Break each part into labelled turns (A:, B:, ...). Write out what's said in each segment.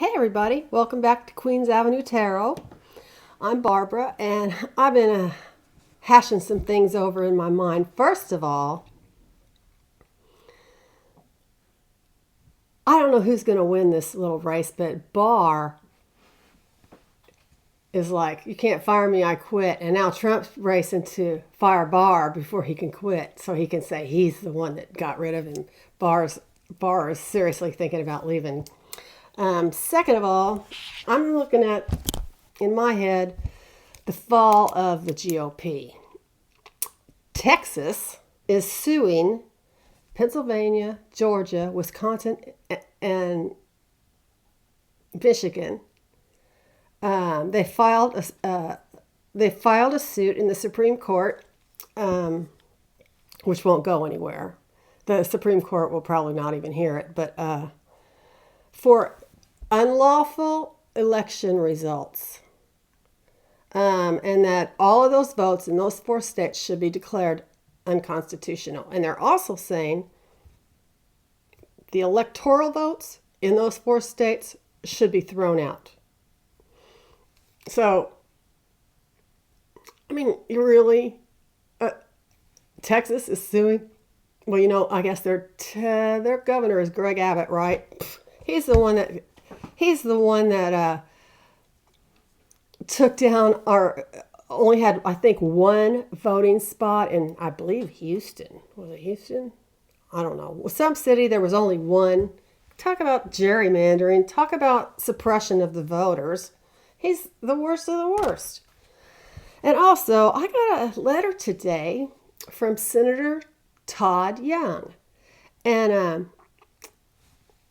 A: Hey everybody, welcome back to Queens Avenue Tarot. I'm Barbara and I've been hashing some things over in my mind. First of all, I don't know who's going to win this little race, but Barr is like, you can't fire me, I quit. And now Trump's racing to fire Barr before he can quit, so he can say he's the one that got rid of him. Barr is seriously thinking about leaving. Second of all, I'm looking at, in my head, the fall of the GOP. Texas is suing Pennsylvania, Georgia, Wisconsin, and Michigan. They filed a suit in the Supreme Court, which won't go anywhere. The Supreme Court will probably not even hear it, but for unlawful election results, and that all of those votes in those 4 states should be declared unconstitutional. And they're also saying the electoral votes in those 4 states should be thrown out. So, I mean, you really, Texas is suing. Well, you know, I guess their governor is Greg Abbott, right? He's the one that took down only had, I think, 1 voting spot in, I believe, Houston. Was it Houston? I don't know. Some city, there was only 1. Talk about gerrymandering. Talk about suppression of the voters. He's the worst of the worst. And also, I got a letter today from Senator Todd Young. And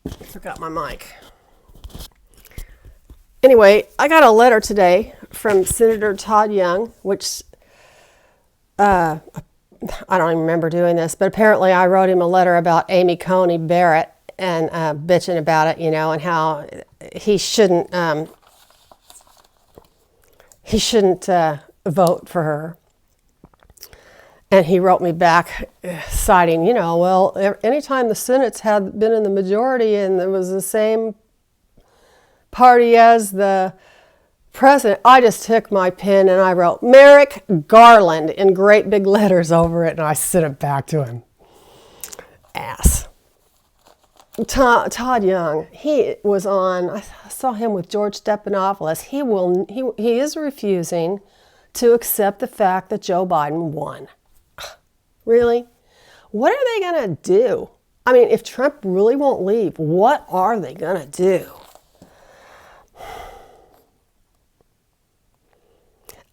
A: I forgot my mic. Anyway, I got a letter today from Senator Todd Young, which I don't even remember doing this, but apparently I wrote him a letter about Amy Coney Barrett and bitching about it, you know, and how he shouldn't vote for her. And he wrote me back citing, you know, well, anytime the Senate's had been in the majority and it was the same party as the president, I just took my pen and I wrote Merrick Garland in great big letters over it, and I sent it back to him. Ass. Todd Young, he was on, I saw him with George Stephanopoulos. He is refusing to accept the fact that Joe Biden won. Really? What are they going to do? I mean, if Trump really won't leave, what are they going to do?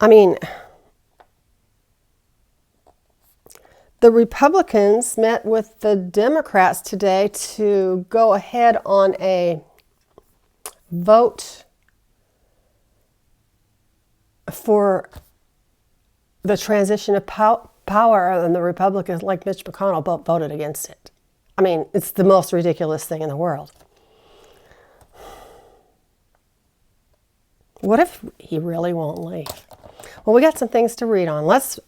A: I mean, the Republicans met with the Democrats today to go ahead on a vote for the transition of power, and the Republicans, like Mitch McConnell, both voted against it. I mean, it's the most ridiculous thing in the world. What if he really won't leave? Well, we got some things to read on. Let's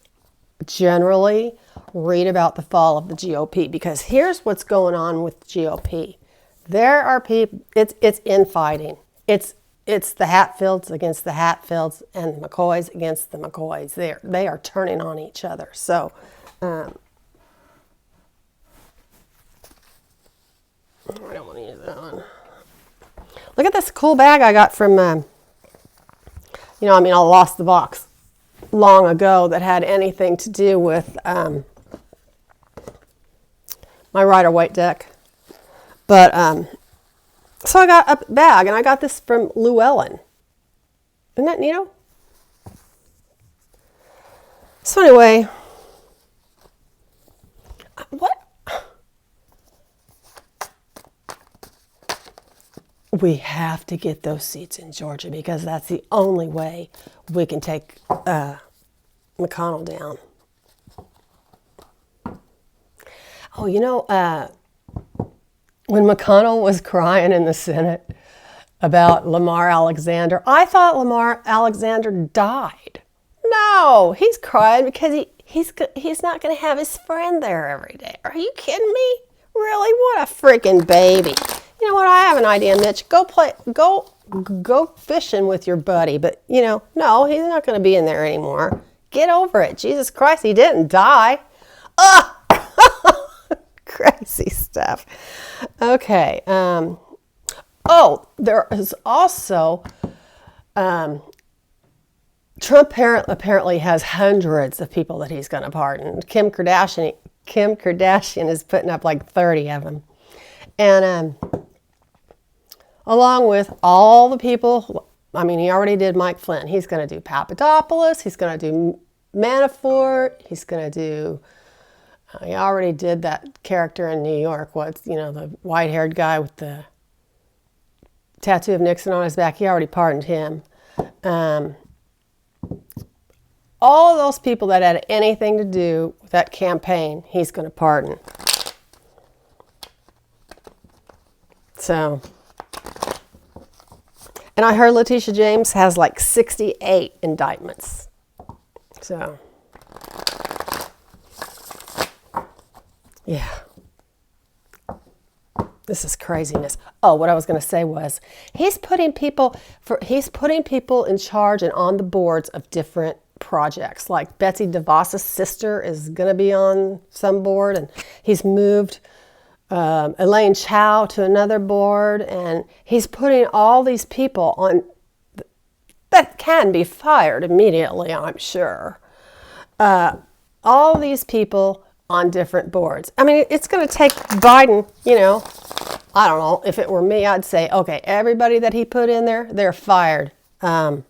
A: generally read about the fall of the GOP, because here's what's going on with the GOP. There are people, it's infighting. It's the Hatfields against the Hatfields and the McCoys against the McCoys. They are turning on each other. So, I don't want to use that one. Look at this cool bag I got from, I lost the box long ago that had anything to do with my Rider-Waite deck. But, so I got a bag, and I got this from Llewellyn. Isn't that neato? So anyway, what? We have to get those seats in Georgia, because that's the only way we can take McConnell down. Oh, you know, when McConnell was crying in the Senate about Lamar Alexander, I thought Lamar Alexander died. No, he's crying because he's not going to have his friend there every day. Are you kidding me? Really? What a freaking baby. You know what? I have an idea, Mitch. Go fishing with your buddy. But, no, he's not going to be in there anymore. Get over it. Jesus Christ, he didn't die. Ugh! Crazy stuff. Okay. There is also, Trump apparently has hundreds of people that he's going to pardon. Kim Kardashian is putting up like 30 of them. And along with all the people, he already did Mike Flynn. He's going to do Papadopoulos. He's going to do Manafort. He's going to do, he already did that character in New York. The white-haired guy with the tattoo of Nixon on his back. He already pardoned him. All of those people that had anything to do with that campaign, he's going to pardon. So, and I heard Letitia James has like 68 indictments. So, yeah. This is craziness. Oh, what I was going to say was he's putting people in charge and on the boards of different projects. Like Betsy DeVos's sister is going to be on some board, and he's moved Elaine Chao to another board, and he's putting all these people on that can be fired immediately, I'm sure. All these people on different boards. It's going to take Biden, I don't know. If it were me, I'd say, okay, everybody that he put in there, they're fired. We'll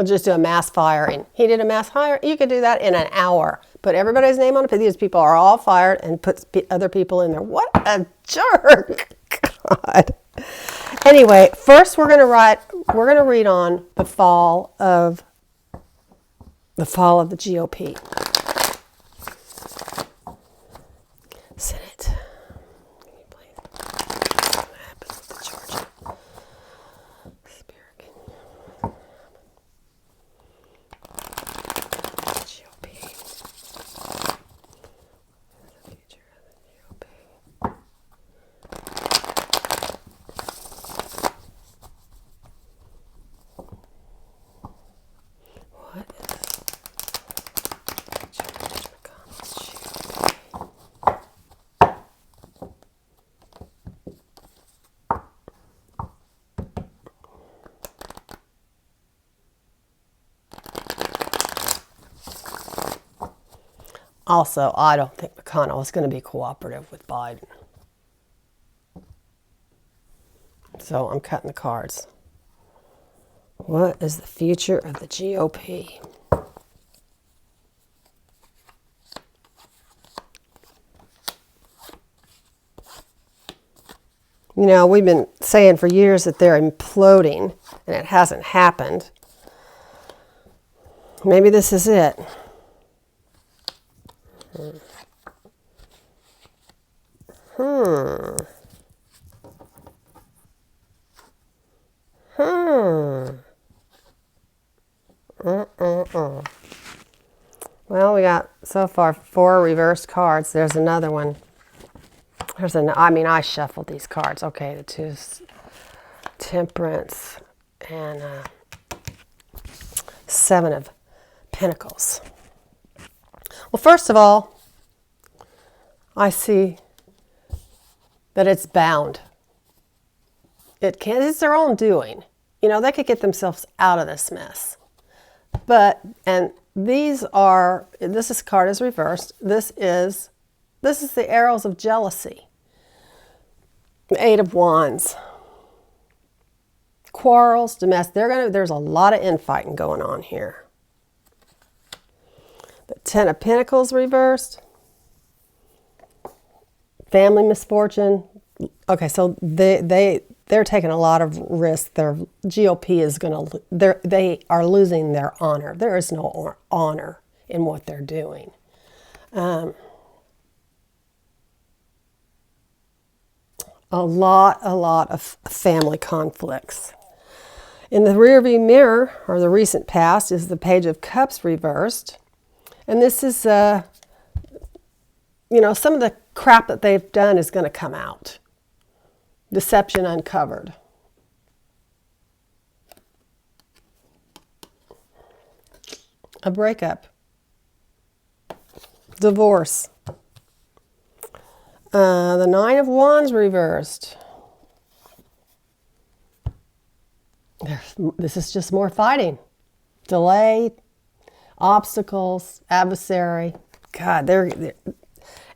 A: just do a mass firing. He did a mass hire. You could do that in an hour. Put everybody's name on it. These people are all fired and put other people in there. What a jerk. God. Anyway, first we're going to read on the fall of the GOP. Senate. What happened with the Georgia? Spirit. GOP. The future of the GOP. What is George McConnell's GOP? Also, I don't think McConnell is going to be cooperative with Biden. So I'm cutting the cards. What is the future of the GOP? We've been saying for years that they're imploding, and it hasn't happened. Maybe this is it. Well, we got so far 4 reversed cards. There's another one. I shuffled these cards. Okay, the 2 Temperance and 7 of Pentacles. Well, first of all, I see that it's bound. It's their own doing. They could get themselves out of this mess. This card is reversed. This is the arrows of jealousy. The 8 of Wands. Quarrels, domestic. There's a lot of infighting going on here. The 10 of Pentacles reversed. Family misfortune. Okay, so they're taking a lot of risks. Their GOP is they are losing their honor. There is no honor in what they're doing. A lot of family conflicts. In the rearview mirror, or the recent past, is the Page of Cups reversed. And this is, some of the crap that they've done is going to come out. Deception uncovered. A breakup. Divorce. The Nine of Wands reversed. This is just more fighting. Delay, obstacles, adversary. God, they're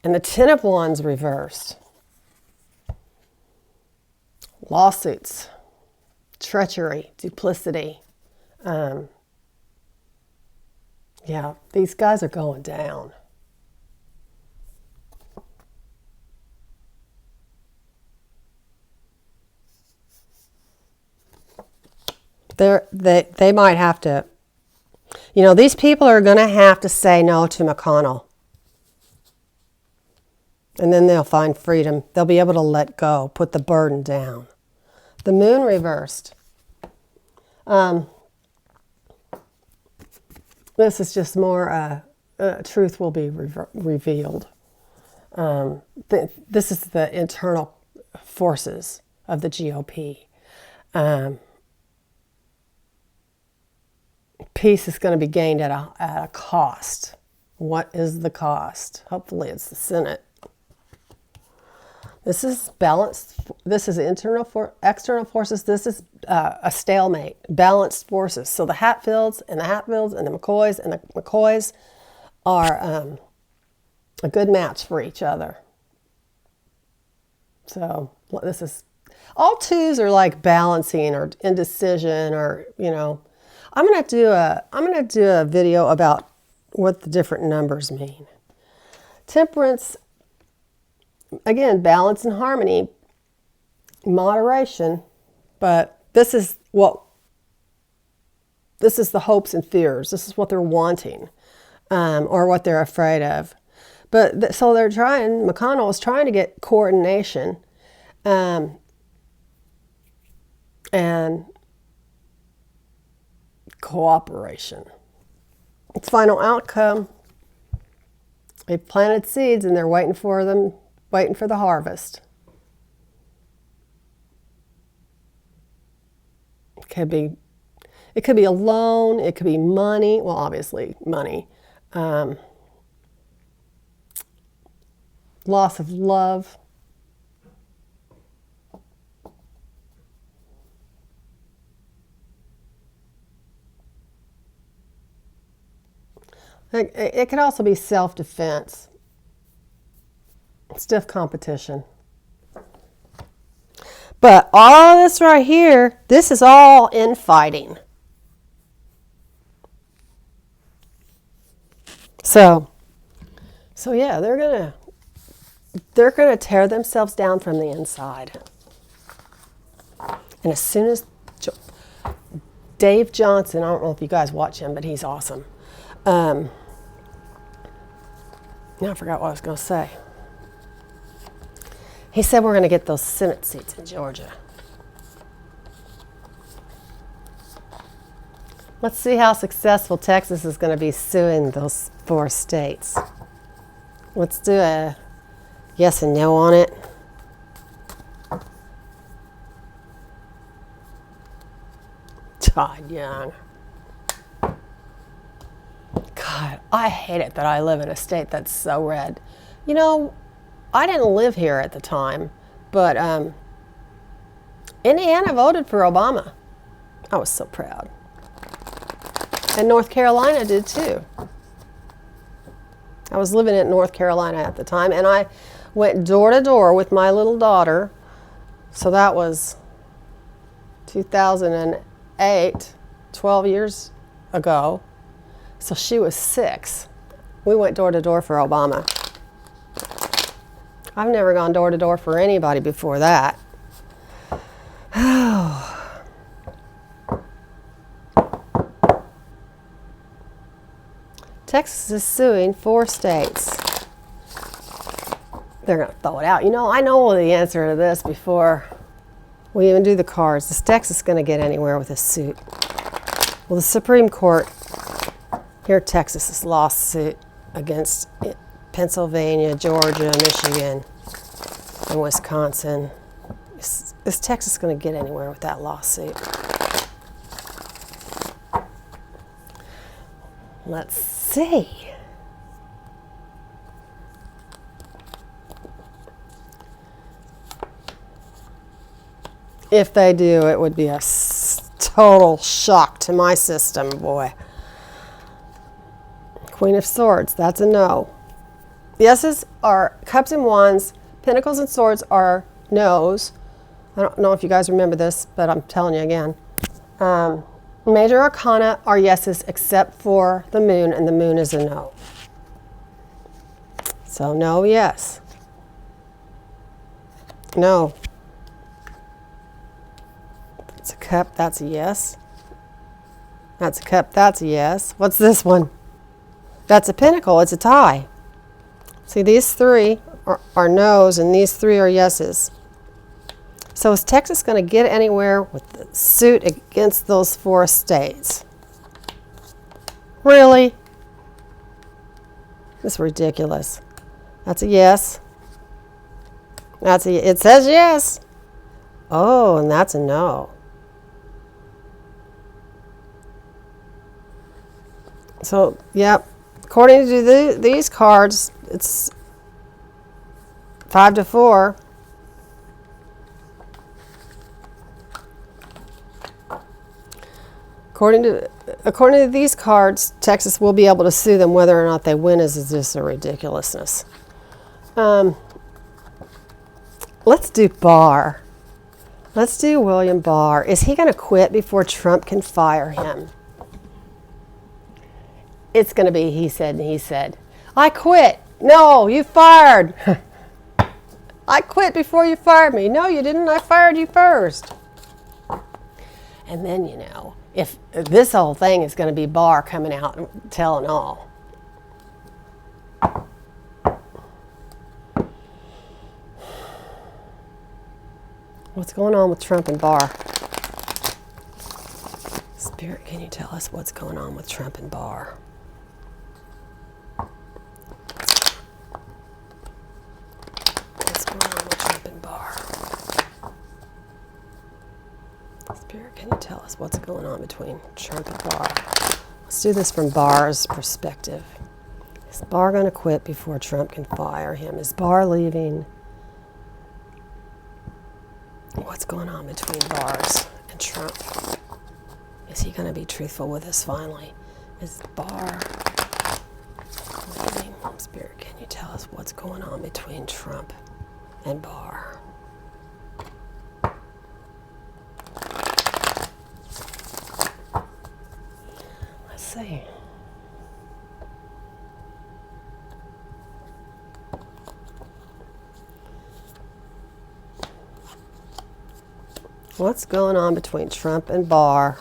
A: and the Ten of Wands reversed. Lawsuits, treachery, duplicity. Yeah, these guys are going down. They might have to, these people are going to have to say no to McConnell. And then they'll find freedom. They'll be able to let go, put the burden down. The Moon reversed. This is just more, truth will be revealed. This is the internal forces of the GOP. Peace is going to be gained at a cost. What is the cost? Hopefully it's the Senate. This is balanced. This is external forces. This is a stalemate, balanced forces. So the Hatfields and the McCoys are a good match for each other. So this is, all twos are like balancing or indecision or, I'm going to do a video about what the different numbers mean. Temperance, again, balance and harmony, moderation, but this is the hopes and fears. This is what they're wanting, or what they're afraid of. But so McConnell is trying to get coordination, and cooperation. Its final outcome, they've planted seeds and they're waiting for the harvest. It could be a loan, it could be money, well, obviously money. Loss of love. It could also be self-defense, stiff competition. But all this right here, this is all infighting. So yeah, they're gonna tear themselves down from the inside. And as soon as Dave Johnson, I don't know if you guys watch him, but he's awesome. Now I forgot what I was going to say. He said we're going to get those Senate seats in Georgia. Let's see how successful Texas is going to be suing those 4 states. Let's do a yes and no on it. Todd Young. God, I hate it that I live in a state that's so red. I didn't live here at the time, but Indiana voted for Obama. I was so proud. And North Carolina did too. I was living in North Carolina at the time, and I went door to door with my little daughter. So that was 2008, 12 years ago. So she was 6. We went door to door for Obama. I've never gone door to door for anybody before that. Texas is suing 4 states. They're going to throw it out. I know the answer to this before we even do the cards. Is Texas going to get anywhere with this suit? Well, the Supreme Court here, Texas's lawsuit against Pennsylvania, Georgia, Michigan, and Wisconsin Is Texas going to get anywhere with that lawsuit? Let's see. If they do, it would be a total shock to my system, boy. Queen of Swords, that's a no. Yeses are Cups and Wands. Pentacles and Swords are no's. I don't know if you guys remember this, but I'm telling you again. Major Arcana are yeses except for the Moon, and the Moon is a no. So no, yes. No. It's a Cup, that's a yes. That's a Cup, that's a yes. What's this one? That's a Pentacle, it's a tie. See, these three are no's and these three are yeses. So is Texas going to get anywhere with the suit against those 4 states? Really? This is ridiculous. That's a yes. It says yes. Oh, and that's a no. So, yep. According to these cards, it's 5-4. According to these cards, Texas will be able to sue them. Whether or not they win is just a ridiculousness. Let's do Barr. Let's do William Barr. Is he going to quit before Trump can fire him? It's going to be he said and he said. I quit. No, you fired. I quit before you fired me. No, you didn't. I fired you first. And then, you know, if this whole thing is going to be Barr coming out and telling all. What's going on with Trump and Barr? Spirit, can you tell us what's going on with Trump and Barr? What's going on with Trump and Barr? Spirit, can you tell us what's going on between Trump and Barr? Let's do this from Barr's perspective. Is Barr going to quit before Trump can fire him? Is Barr leaving? What's going on between Barr and Trump? Is he going to be truthful with us finally? Is Barr leaving? Spirit, can you tell us what's going on between Trump and Barr? Let's see. What's going on between Trump and Barr?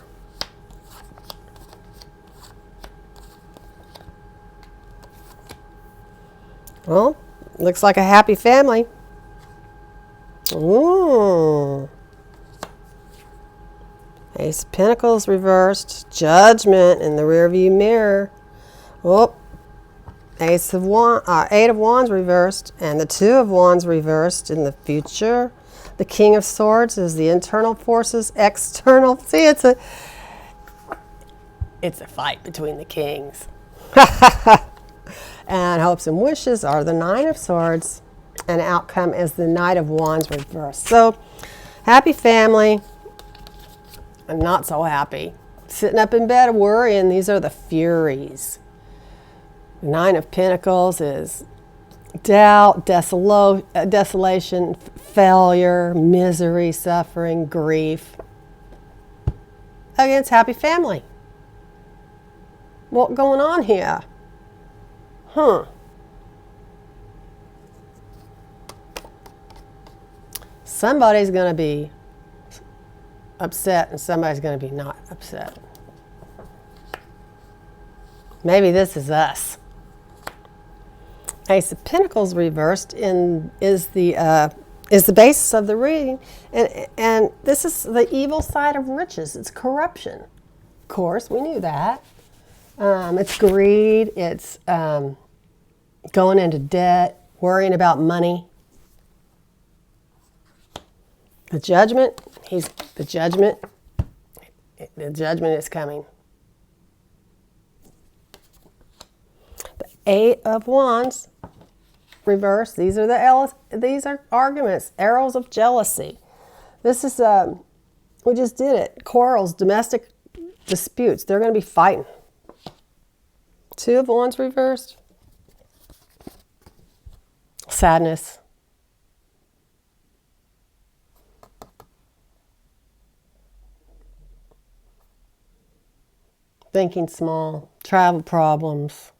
A: Well, looks like a happy family. Ooh. Ace of Pentacles reversed. Judgment in the rearview mirror. Oh. Eight of Wands reversed. And the Two of Wands reversed in the future. The King of Swords is the internal forces, external. See, it's a fight between the kings. And hopes and wishes are the Nine of Swords, and outcome is the Knight of Wands reversed. So, happy family, and not so happy. Sitting up in bed worrying. These are the Furies. Nine of Pentacles is doubt, desolation, failure, misery, suffering, grief. Against happy family. What's going on here? Somebody's going to be upset and somebody's going to be not upset. Maybe this is us. Ace of Pentacles reversed is the basis of the reading, and this is the evil side of riches. It's corruption. Of course, we knew that. It's greed. It's going into debt, worrying about money. The judgment, the judgment is coming. The Eight of Wands, reverse. These are arguments, arrows of jealousy. This is, we just did it. Quarrels, domestic disputes. They're going to be fighting. Two of Wands reversed. Sadness. Thinking small. Travel problems.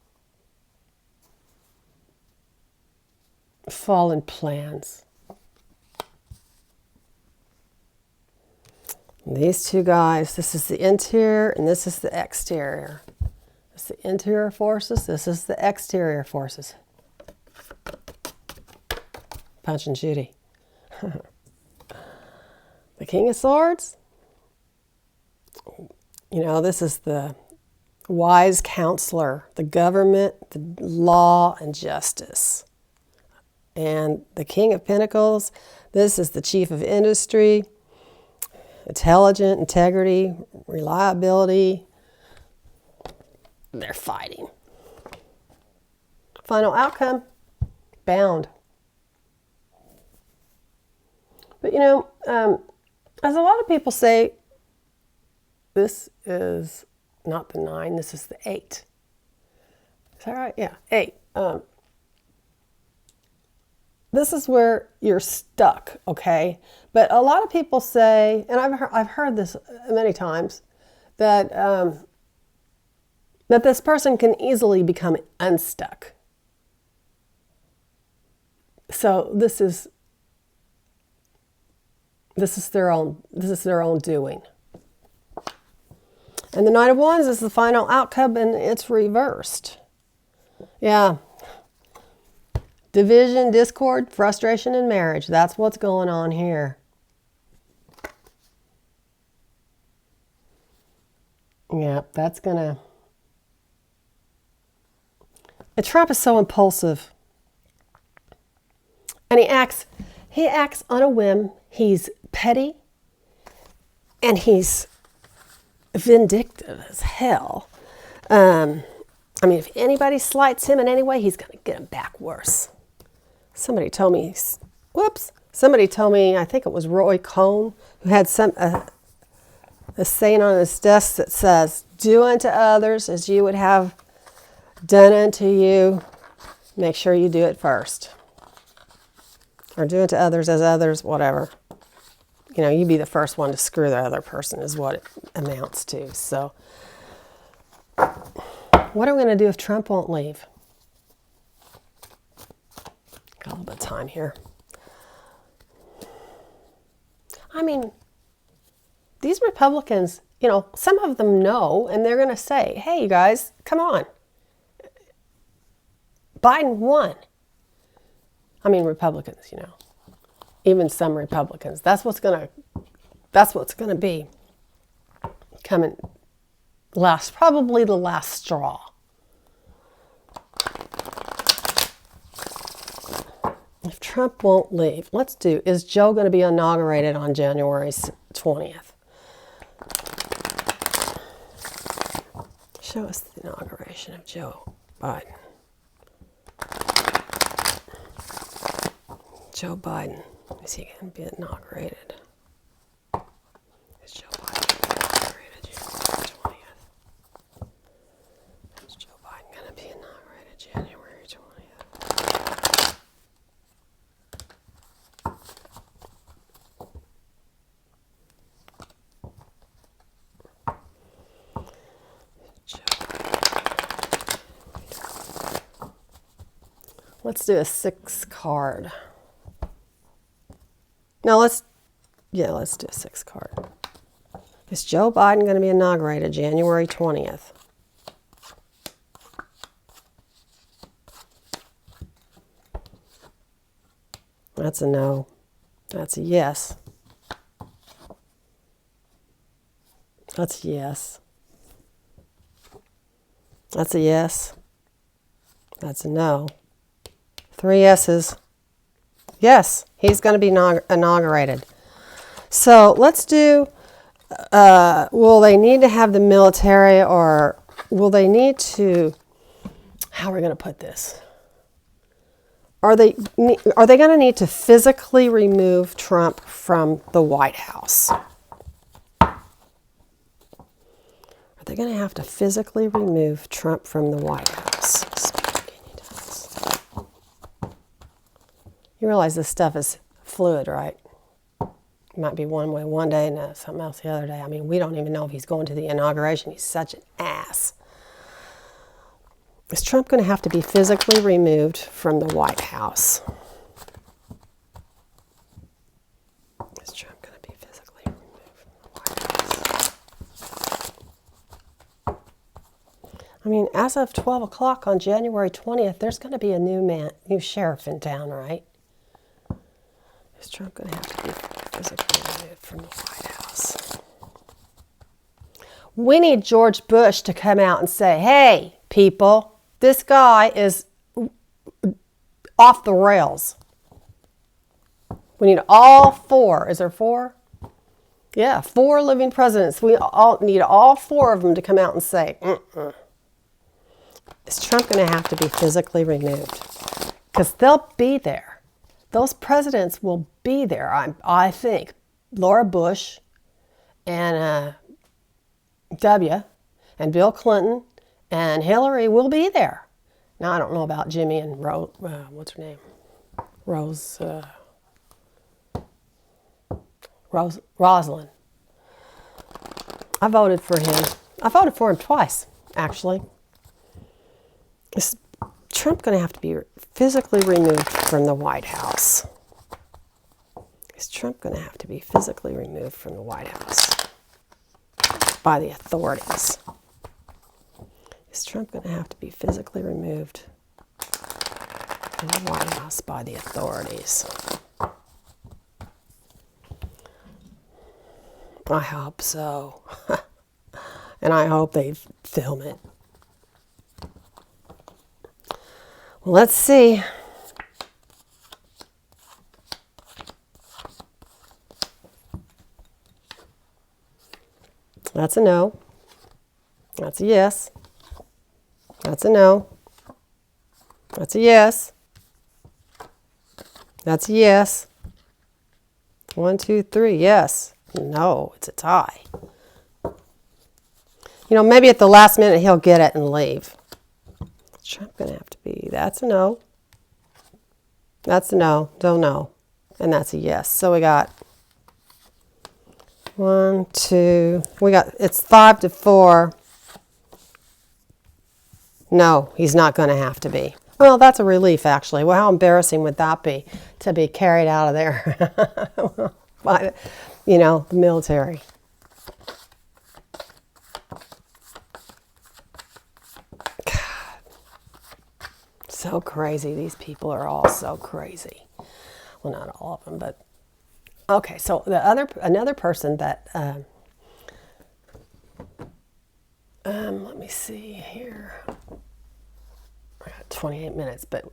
A: Fallen plans. These two guys, this is the interior and this is the exterior. This is the interior forces, this is the exterior forces. Punch and Judy. The King of Swords. You know, this is the wise counselor, the government, the law, and justice. And the King of Pentacles, this is the chief of industry, intelligent, integrity, reliability. They're fighting. Final outcome, bound. But you know, as a lot of people say, this is not the 9, this is the 8. Is that right? Yeah, 8. This is where you're stuck, okay? But a lot of people say, and I've heard this many times, that that this person can easily become unstuck. So this is their own doing. And the Knight of Wands is the final outcome, and it's reversed. Yeah. Division, discord, frustration in marriage. That's what's going on here. Yeah, that's gonna... And Trump is so impulsive. And he acts on a whim. He's petty. And he's vindictive as hell. I mean, if anybody slights him in any way, he's going to get him back worse. Somebody told me, I think it was Roy Cohn, who had a saying on his desk that says, do unto others as you would have done unto you. Make sure you do it first. Or do unto others as others, whatever. You know, you be the first one to screw the other person is what it amounts to. So, what are we going to do if Trump won't leave? Got a little bit of time here. I mean, these Republicans, you know, some of them know, and they're going to say, hey, you guys, come on. Biden won. I mean, Republicans, you know. Even some Republicans. That's what's going to be coming last, probably the last straw. If Trump won't leave, is Joe going to be inaugurated on January 20th? Show us the inauguration of Joe Biden. Joe Biden. Is he going to be inaugurated? Is Joe Biden inaugurated January 20th? Is Joe Biden going to be inaugurated January 20th? Let's do a 6 card. No, let's do a 6 card. Is Joe Biden going to be inaugurated January 20th? That's a no. That's a yes. That's a yes. That's a yes. That's a no. 3 yeses. Yes, he's going to be inaugurated. So let's do, will they need to have the military, or will they need to, how are we going to put this? Are they going to need to physically remove Trump from the White House? Are they going to have to physically remove Trump from the White House? You realize this stuff is fluid, right? It might be one way one day and something else the other day. I mean, we don't even know if he's going to the inauguration. He's such an ass. Is Trump going to have to be physically removed from the White House? Is Trump going to be physically removed from the White House? I mean, as of 12 o'clock on January 20th, there's going to be a new sheriff in town, right? Is Trump going to have to be physically removed from the White House? We need George Bush to come out and say, hey, people, this guy is off the rails. We need all four. Is there four? Yeah, 4 living presidents. We all need all 4 of them to come out and say, Is Trump going to have to be physically removed? Because they'll be there. Those presidents will be there. I think Laura Bush and W and Bill Clinton and Hillary will be there. Now, I don't know about Jimmy and what's her name? Rosalind. I voted for him. I voted for him twice, actually. Is Trump going to have to be physically removed from the White House? Is Trump going to have to be physically removed from the White House by the authorities? Is Trump going to have to be physically removed from the White House by the authorities? I hope so. And I hope they film it. Well, let's see. That's a no. That's a yes. That's a no. That's a yes. That's a yes. 1, 2, 3, yes. No, it's a tie. You know, maybe at the last minute he'll get it and leave. Is Trump going to have to be? That's a no. That's a no. Don't know. And that's a yes. So we got 1, 2. It's 5 to 4. No, he's not going to have to be. Well, that's a relief, actually. Well, how embarrassing would that be to be carried out of there by, the military? God, so crazy. These people are all so crazy. Well, not all of them, but okay. So another person that let me see here. I got 28 minutes, but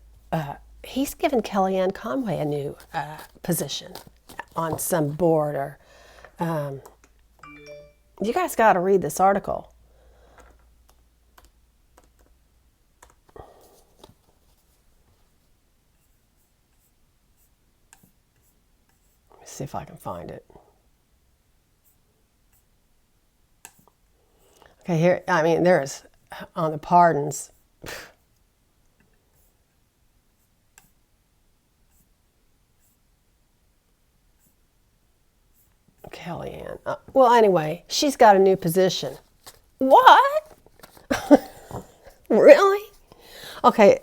A: he's given Kellyanne Conway a new position on some board. Or you guys got to read this article. Let me see if I can find it. Okay, here, I mean, there's on the pardons. Kellyanne. Well, anyway, she's got a new position. What? Really? Okay.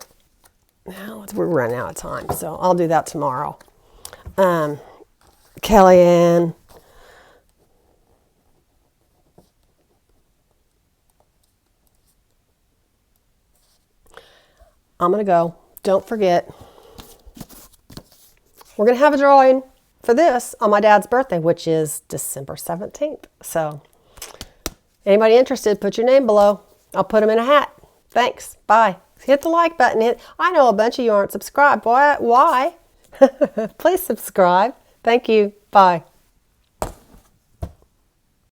A: Now we're running out of time, so I'll do that tomorrow. Kellyanne. I'm going to go. Don't forget. We're going to have a drawing for this on my dad's birthday, which is December 17th. So anybody interested, put your name below. I'll put them in a hat. Thanks. Bye. Hit the like button. I know a bunch of you aren't subscribed. Why? Please subscribe. Thank you. Bye.